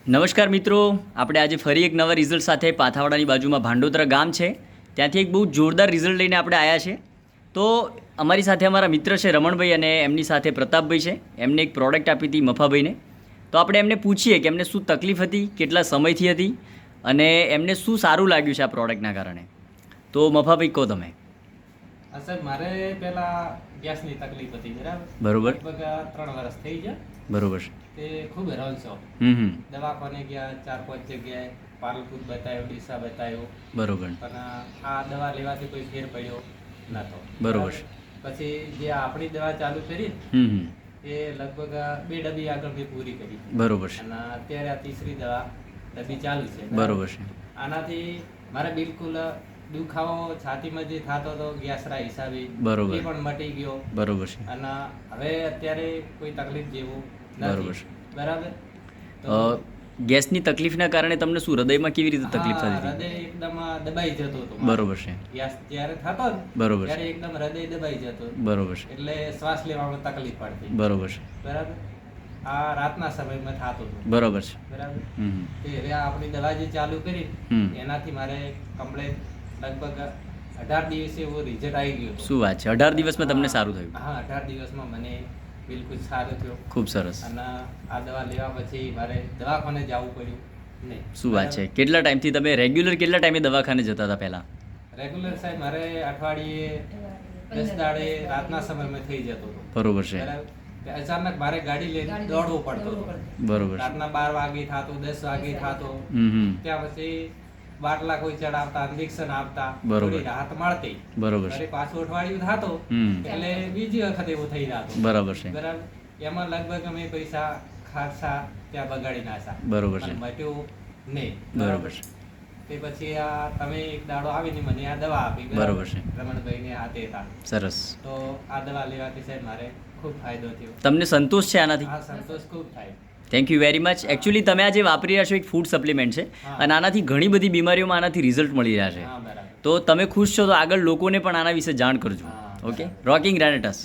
નમસ્કાર મિત્રો, આપણે આજે ફરી એક નવા રિઝલ્ટ સાથે પાથાવાડાની બાજુમાં ભાંડોદરા ગામ છે ત્યાંથી એક બહુ જોરદાર રિઝલ્ટ લઈને આપણે આવ્યા છે. તો અમારી સાથે અમારા મિત્ર છે રમણભાઈ અને એમની સાથે પ્રતાપભાઈ છે. એમને એક પ્રોડક્ટ આપી હતી મફાભાઈને. તો આપણે એમને પૂછીએ કે એમને શું તકલીફ હતી, કેટલા સમયથી હતી અને એમને શું સારું લાગ્યું છે આ પ્રોડક્ટના કારણે. તો મફાભાઈ કહો તમે. સાહેબ, મારે પહેલા ગેસની તકલીફ હતી, બરોબર. લગભગ 3 વર્ષ થઈ ગયા. બરોબર છે. તે ખૂબ હેરાન છો. દવાખાને ગયા, 4-5 જગ્યાએ પાલનપુર બતાવ્યો, ડીસા બતાવ્યો. બરોબર. પણ આ દવા લેવાથી કોઈ ફેર પડ્યો નતો. બરોબર છે. પછી જે આપણી દવા ચાલુ કરી એ લગભગ 2 ડબ્બી આગળ મેં પૂરી કરી. બરોબર છે. અને અત્યારે આ ત્રીસરી દવા ડબ્બી ચાલુ છે. બરોબર છે. આનાથી મારે બિલકુલ દુખાવો છાતીમાં જે થતો હતો ગેસના હિસાબે બરોબર એ પણ મટી ગયો. બરોબર છે. અને હવે અત્યારે કોઈ તકલીફ જેવું બરોબર નથી. છે. બરાબર. ગેસની તકલીફના કારણે તમને શું હૃદયમાં કેવી રીતે તકલીફ થતી હતી? હૃદય એકદમ દબાઈ જતો હતો. બરોબર છે. ગેસ જ્યારે થતો ને બરોબર છે. ત્યારે એકદમ હૃદય દબાઈ જતો. બરોબર છે. એટલે શ્વાસ લેવામાં તકલીફ પડતી. બરોબર છે. બરાબર. આ રાતના સમયમાં થતું હતું. બરોબર છે. બરાબર. તે હવે આપણી દવા જે ચાલુ કરી એનાથી મારે કમ્પ્લેટ લગભગ 18 દિવસે એવો રિઝલ્ટ આવી ગયો. શું વાત છે? 18 દિવસમાં તમને સારું થયું? હા, 18 દિવસમાં મને બિલકુલ સારું થયું. ખૂબ સરસ. અને આ દવા લેવા પછી મારે દવાખાને જવું પડ્યું નહીં. શું વાત છે? કેટલા ટાઈમથી તમે રેગ્યુલર કેટલા ટાઈમે દવાખાને જતા હતા પહેલા? રેગ્યુલર સાહેબ મારે અઠવાડિયે 10 દાડે રાતના સમયમાં થઈ જતો હતો. બરોબર છે. બરાબર. અચાનક મારે ગાડી લઈને દોડવું પડતો હતો. બરોબર. રાતના 12 વાગે થતો, 10 વાગે થતો. ત્યાં પછી બાટલા કોઈ ચડાવતા, ઇન્જેક્શન આપતા, થોડી રાહત મળતી. બરોબર. અરે પાછું અઠવાડિયું થતો એટલે બીજી વખત એવું થઈ જતું. બરાબર છે. બરાબર. એમાં લગભગ અમે પૈસા ખાસા ત્યાં બગાડી નાખ્યા. બરોબર છે. મટ્યું નહીં. બરોબર છે. તે પછી આ તમે એક દાડો આવીને મને આ દવા આપી. બરોબર છે. રમણભાઈને હાથે હતા. સરસ. તો આ દવા લેવાથી સાહેબ મારે ખૂબ ફાયદો થયો. તમને સંતોષ છે આનાથી? આ સંતોષ ખૂબ થાય. Thank you very much. Actually તમે આ જે વાપરી રહ્યા છો એક ફૂડ સપ્લિમેન્ટ છે અને આનાથી ઘણી બધી બીમારીઓમાં આનાથી રિઝલ્ટ મળી રહ્યા છે. હા, બરાબર. તો તમે ખુશ છો તો આગળ લોકોને પણ આના વિશે જાણ કરજો. ઓકે. રોકિંગ ગ્રેનેટસ.